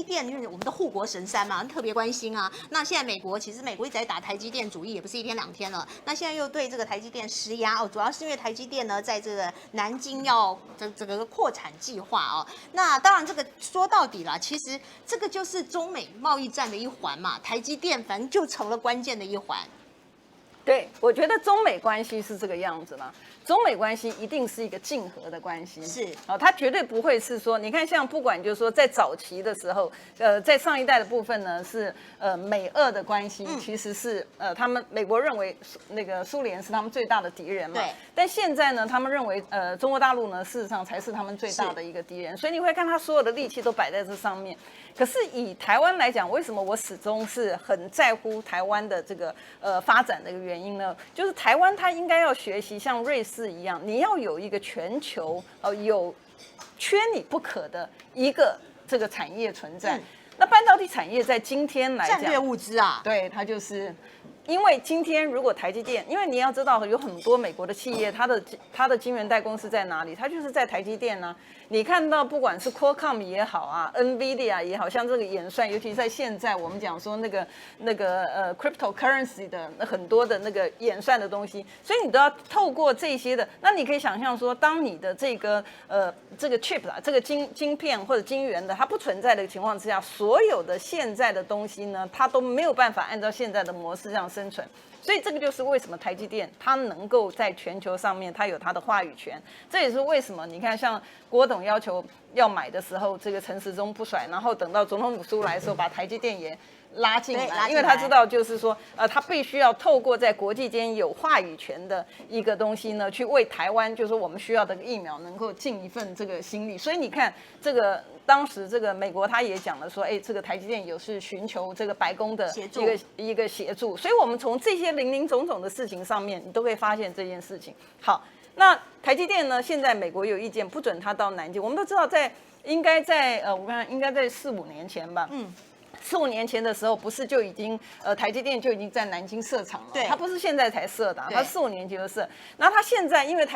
电就是我们的护国神山嘛，特别关心啊。那现在美国其实美国一直在打台积电主义，也不是一天两天了。那现在又对这个台积电施压哦，主要是因为台积电呢在这个南京要这个扩产计划哦。那当然这个说到底啦，其实这个就是中美贸易战的一环嘛，台积电反正就成了关键的一环。对，我觉得中美关系是这个样子了。中美关系一定是一个竞合的关系，是它绝对不会是说，你看像不管就是说在早期的时候，在上一代的部分呢是美俄的关系，其实是他们美国认为那个苏联是他们最大的敌人嘛，对。但现在呢，他们认为中国大陆呢事实上才是他们最大的一个敌人，所以你会看他所有的力气都摆在这上面。可是以台湾来讲，为什么我始终是很在乎台湾的这个发展的一个原因呢？就是台湾它应该要学习像瑞士一样，你要有一个全球有缺你不可的一个这个产业存在。那半导体产业在今天来讲，战略物资啊，对，它就是。因为今天如果台积电，因为你要知道有很多美国的企业，它的晶圆代工是在哪里？它就是在台积电呢、你看到不管是 Qualcomm 也好啊 ，NVIDIA 也好，像这个演算，尤其在现在我们讲说那个cryptocurrency 的很多的那个演算的东西，所以你都要透过这些的。那你可以想象说，当你的这个chip 啊，这个晶片或者晶圆的它不存在的情况之下，所有的现在的东西呢，它都没有办法按照现在的模式这样生存。所以这个就是为什么台积电它能够在全球上面它有它的话语权，这也是为什么你看像郭董要求要买的时候，这个陈时中不甩，然后等到总统府出来的时候，把台积电也拉进来，因为他知道就是说，他必须要透过在国际间有话语权的一个东西呢，去为台湾，就是说我们需要的疫苗能够尽一份这个心力。所以你看这个。当时这个美国他也讲了说，这个台积电有是寻求这个白宫的一个协助，所以我们从这些林林总总的事情上面，你都可以发现这件事情。好，那台积电呢，现在美国有意见不准他到南京，我们都知道应该在我看应该在4-5年前吧，4-5年前的时候，不是就已经台积电就已经在南京设厂了？对，它不是现在才设的，它4-5年前就设。然后它现在因为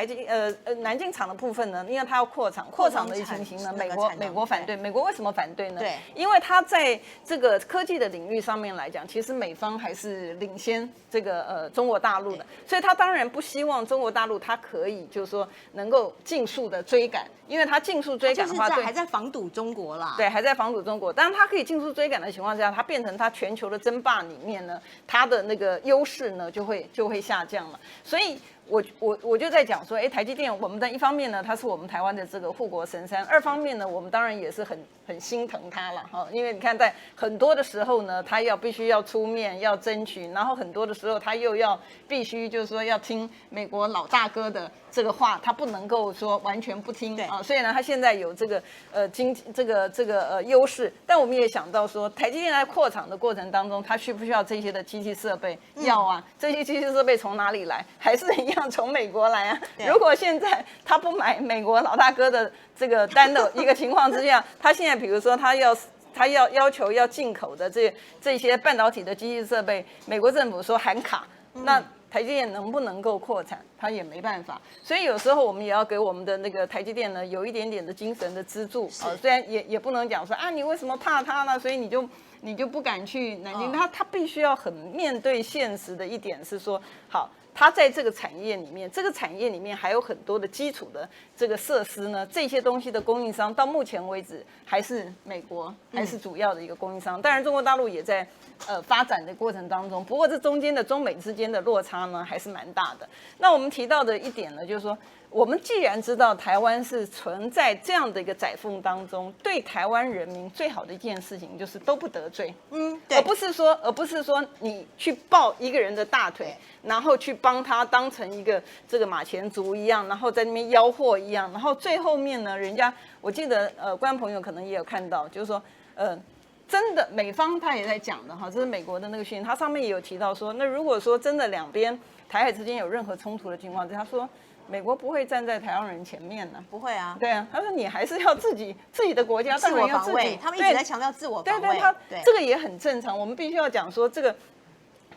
南京厂的部分呢，因为它要扩厂的情形呢，美国反对。美国为什么反对呢？对，因为它在这个科技的领域上面来讲，其实美方还是领先这个中国大陆的，所以他当然不希望中国大陆它可以就是说能够尽速的追赶，因为它尽速追赶的话，还在防堵中国啦。对，还在防堵中国。当然它可以尽速追赶的情况下，它变成它全球的争霸里面呢，它的那个优势呢就会下降了。所以我就在讲说，台积电我们的一方面呢，它是我们台湾的这个护国神山；二方面呢，我们当然也是很心疼它了哈，因为你看在很多的时候呢，它必须要出面要争取，然后很多的时候它又必须就是说要听美国老大哥的这个话，它不能够说完全不听啊。所以呢，它现在有这个优势，但我们也想到说，台积电在扩厂的过程当中，它需不需要这些的机器设备？要啊，这些机器设备从哪里来？还是一样从美国来啊。如果现在他不买美国老大哥的这个单的一个情况之下，他现在比如说他要求要进口的这些半导体的机器设备，美国政府说喊卡，那台积电能不能够扩产，它也没办法。所以有时候我们也要给我们的那个台积电呢有一点点的精神的资助啊，虽然也不能讲说啊你为什么怕它呢？所以你就不敢去南京。他必须要很面对现实的一点是说，好。它在这个产业里面，这个产业里面还有很多的基础的这个设施呢，这些东西的供应商到目前为止还是美国，还是主要的一个供应商。当然，中国大陆也在发展的过程当中，不过这中间的中美之间的落差呢还是蛮大的。那我们提到的一点呢，就是说。我们既然知道台湾是存在这样的一个窄缝当中，对台湾人民最好的一件事情就是都不得罪，对，而不是说你去抱一个人的大腿，然后去帮他当成一个这个马前卒一样，然后在那边吆喝一样，然后最后面呢，人家我记得观众朋友可能也有看到，就是说真的美方他也在讲的哈，这是美国的那个讯息，他上面也有提到说，那如果说真的两边台海之间有任何冲突的情况之下，他说。美国不会站在台湾人前面呢，不会啊。对啊，他说你还是要自己的国家自我防卫，他们一直在强调自我防卫。对，这个也很正常。我们必须要讲说，这个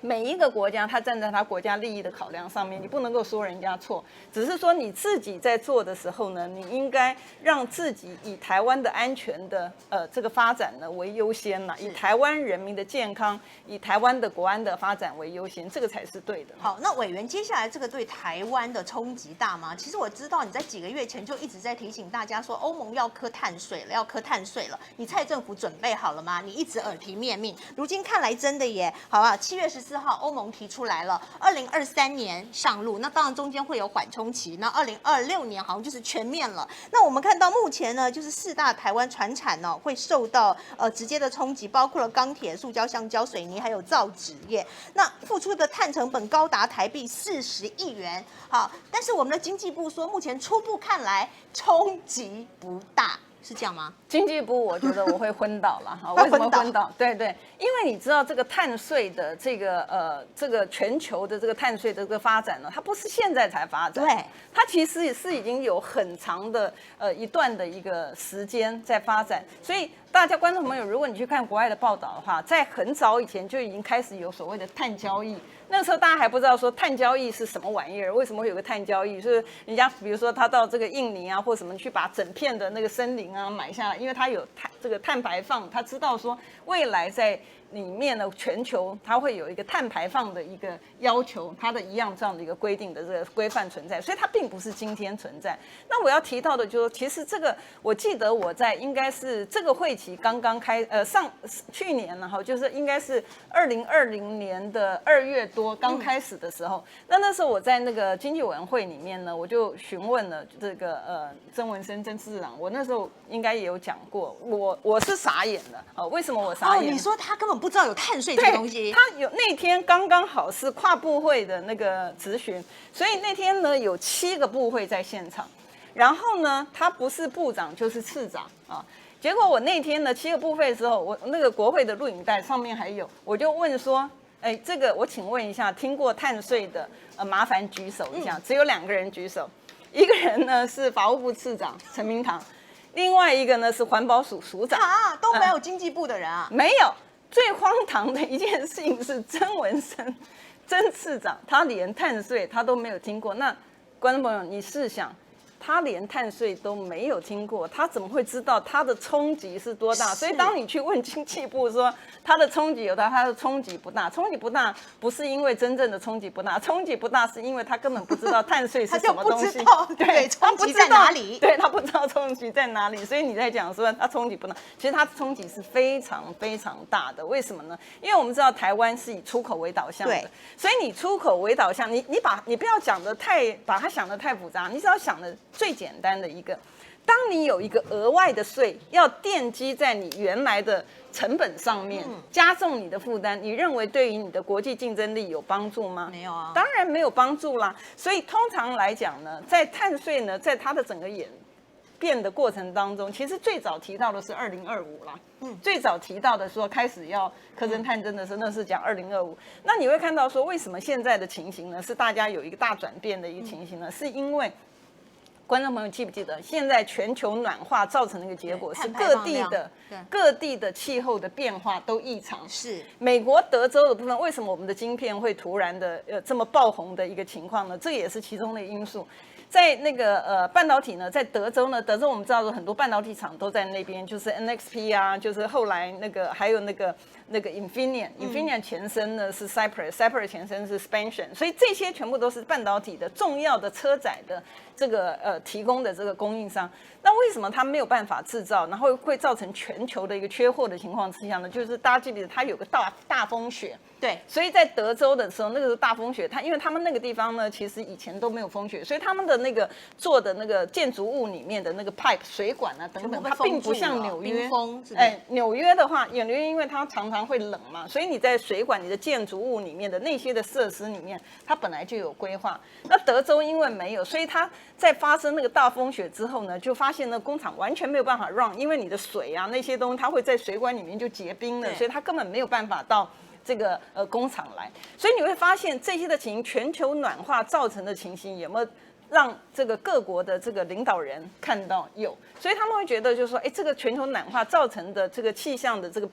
每一个国家，他站在他国家利益的考量上面，你不能够说人家错，只是说你自己在做的时候呢，你应该让自己以台湾的安全的这个发展呢为优先啦，以台湾人民的健康，以台湾的国安的发展为优先，这个才是对的。好，那委员接下来这个对台湾的冲击大吗？其实我知道你在几个月前就一直在提醒大家说，欧盟要课碳税了，要课碳税了，你蔡政府准备好了吗？你一直耳提面命，如今看来真的耶，好吧？7月14号，欧盟提出来了，2023年上路，那当然中间会有缓冲期，那2026年好像就是全面了。那我们看到目前呢，就是4大台湾传产呢会受到直接的冲击，包括了钢铁、塑胶、橡胶、水泥，还有造纸业。那付出的碳成本高达台币40亿元。好，但是我们的经济部说，目前初步看来冲击不大。是这样吗？经济部我觉得我会昏倒了哈，为什么昏倒？对对，因为你知道这个碳税的这个全球的这个碳税的这个发展呢，它不是现在才发展，对，它其实是已经有很长的一段的一个时间在发展，所以大家观众朋友，如果你去看国外的报道的话，在很早以前就已经开始有所谓的碳交易。那时候大家还不知道说碳交易是什么玩意儿，为什么会有个碳交易？就是人家比如说他到这个印尼啊或什么去把整片的那个森林啊买下来，因为他有这个碳排放，他知道说未来在里面呢全球它会有一个碳排放的一个要求，它的一样这样的一个规定的这个规范存在，所以它并不是今天存在。那我要提到的就是，其实这个我记得我在应该是这个会期刚刚去年然后就是应该是2020年的2月多刚开始的时候，那时候我在那个经济委员会里面呢，我就询问了这个曾文生曾市长，我那时候应该也有讲过，我是傻眼了为什么我傻眼？你说他根本不知道有碳税这个东西，他有那天刚刚好是跨部会的那个质询，所以那天呢有7个部会在现场，然后呢他不是部长就是次长啊。结果我那天呢7个部会的时候，我那个国会的录影带上面还有，我就问说，哎，这个我请问一下，听过碳税的麻烦举手一下，只有2个人举手，一个人呢是法务部次长陈明堂，另外一个呢是环保署署长啊，都没有经济部的人啊，没有。最荒唐的一件事情是曾文生曾市长，他连碳税他都没有听过。那观众朋友，你试想，他连碳税都没有听过，他怎么会知道它的冲击是多大？所以当你去问经济部说它的冲击有大，它的冲击不大，冲击不大不是因为真正的冲击不大，冲击不大是因为他根本不知道碳税是什么东西，对，冲击在哪里？对，他不知道冲击在哪里，所以你在讲说它冲击不大，其实它的冲击是非常非常大的。为什么呢？因为我们知道台湾是以出口为导向的，所以你出口为导向，你不要讲的把它想的太复杂，你只要想的最简单的一个，当你有一个额外的税要奠基在你原来的成本上面，加重你的负担，你认为对于你的国际竞争力有帮助吗？没有啊，当然没有帮助啦。所以通常来讲呢，在碳税呢，在它的整个演变的过程当中，其实最早提到的是2025啦。最早提到的说开始要课征碳征的时候，那是讲2025。那你会看到说，为什么现在的情形呢，是大家有一个大转变的一个情形呢？是因为观众朋友记不记得，现在全球暖化造成的一个结果是各地的气候的变化都异常。是美国德州的部分，为什么我们的晶片会突然的这么爆红的一个情况呢？这也是其中的因素。在那个半导体呢，在德州呢，德州我们知道有很多半导体厂都在那边，就是 NXP 啊，就是后来那个还有那个 Infineon 前身呢是 Cypress 前身是 Spansion， 所以这些全部都是半导体的重要的车载的这个提供的这个供应商。那为什么它没有办法制造，然后会造成全球的一个缺货的情况之下呢？就是大家记不记得它有个大风雪？对，所以在德州的时候，那个时候大风雪，因为他们那个地方呢，其实以前都没有风雪，所以他们的那个做的那个建筑物里面的那个 pipe 水管啊等等，它并不像纽约。纽约的话，纽约因为它常常会冷嘛，所以你在水管、你的建筑物里面的那些的设施里面，它本来就有规划。那德州因为没有，所以它在发生那个大风雪之后呢，就发现那工厂完全没有办法 run， 因为你的水啊那些东西，它会在水管里面就结冰了，所以它根本没有办法到这个工厂来。所以你会发现这些的情形，全球暖化造成的情形有没有让这个各国的这个领导人看到有，所以他们会觉得就是说，哎，这个全球暖化造成的这个气象的这个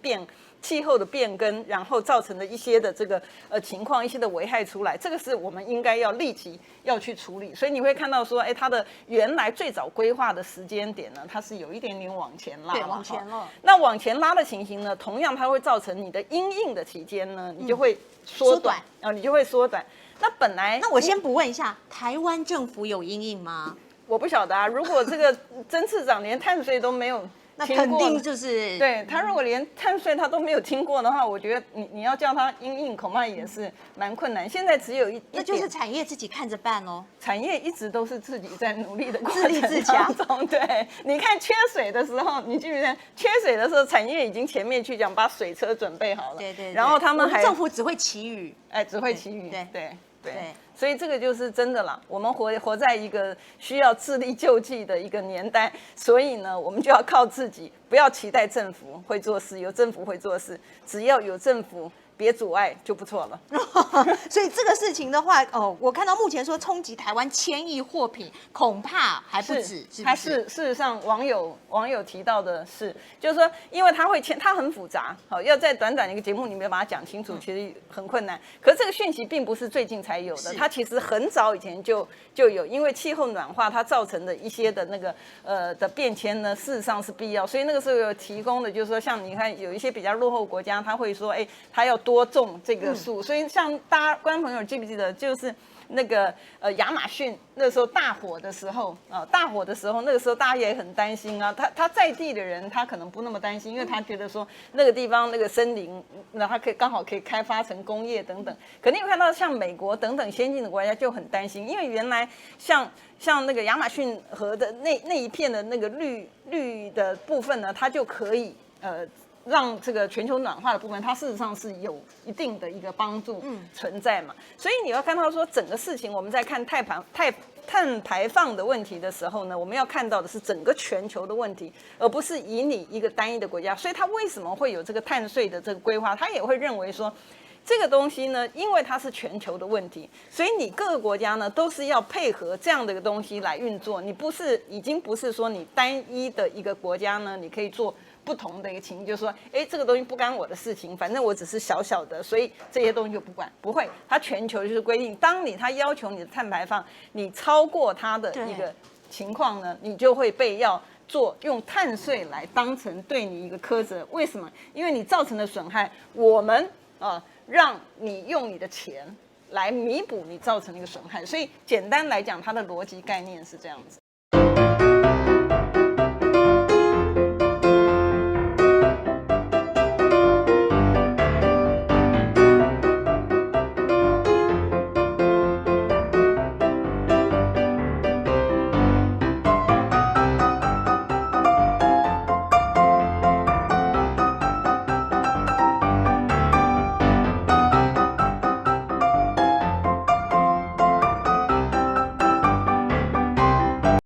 气候的变更，然后造成的一些的这个情况，一些的危害出来，这个是我们应该要立即要去处理。所以你会看到说，哎，它的原来最早规划的时间点呢，它是有一点点往前拉，对，往前了。那往前拉的情形呢，同样它会造成你的因应的期间呢，你就会缩短啊，你就会缩短。那本来，那我先不问一下，台湾政府有因应吗？我不晓得啊。如果这个曾次长连碳税都没有那肯定就是对他如果连碳税他都没有听过的话，我觉得你要叫他因应恐怕也是蛮困难。现在只有一那就是产业自己看着办喽。产业一直都是自己在努力的过程自立自强中。对，你看缺水的时候，你记不记得缺水的时候，产业已经前面去讲把水车准备好了，对，然后他们还政府只会祈雨，哎，只会祈雨，对，所以这个就是真的啦。我们活在一个需要自力救济的一个年代，所以呢，我们就要靠自己，不要期待政府会做事，有政府会做事，只要有政府别阻碍就不错了。所以这个事情的话，我看到目前说冲击台湾1000亿货品，恐怕还不止，是不是？事实上网友提到的是，就是说，因为它很复杂，好，要在短短的一个节目里面把它讲清楚，其实很困难。可是这个讯息并不是最近才有的，它其实很早以前就有，因为气候暖化它造成的一些的那个的变迁呢，事实上是必要，所以那个时候有提供的，就是说，像你看有一些比较落后国家，他会说，哎，他要多种这个树，所以像大家观众朋友记不记得，就是那个亚马逊那时候大火的时候啊，那个时候大家也很担心啊。他在地的人他可能不那么担心，因为他觉得说那个地方那个森林，那他刚好可以开发成工业等等。可你有看到像美国等等先进的国家就很担心，因为原来像那个亚马逊河的那一片的那个绿的部分呢，它就可以让这个全球暖化的部分，它事实上是有一定的一个帮助存在嘛。所以你要看到说整个事情，我们在看碳排放的问题的时候呢，我们要看到的是整个全球的问题，而不是以你一个单一的国家。所以它为什么会有这个碳税的这个规划？他也会认为说，这个东西呢，因为它是全球的问题，所以你各个国家呢都是要配合这样的一个东西来运作。你已经不是说你单一的一个国家呢，你可以做不同的一个情形，就是说，哎，这个东西不干我的事情，反正我只是小小的，所以这些东西就不管，不会。它全球就是规定，当它要求你的碳排放，你超过它的一个情况呢，你就会被要用碳税来当成对你一个苛责。为什么？因为你造成的损害，我们让你用你的钱来弥补你造成的一个损害。所以简单来讲，它的逻辑概念是这样子。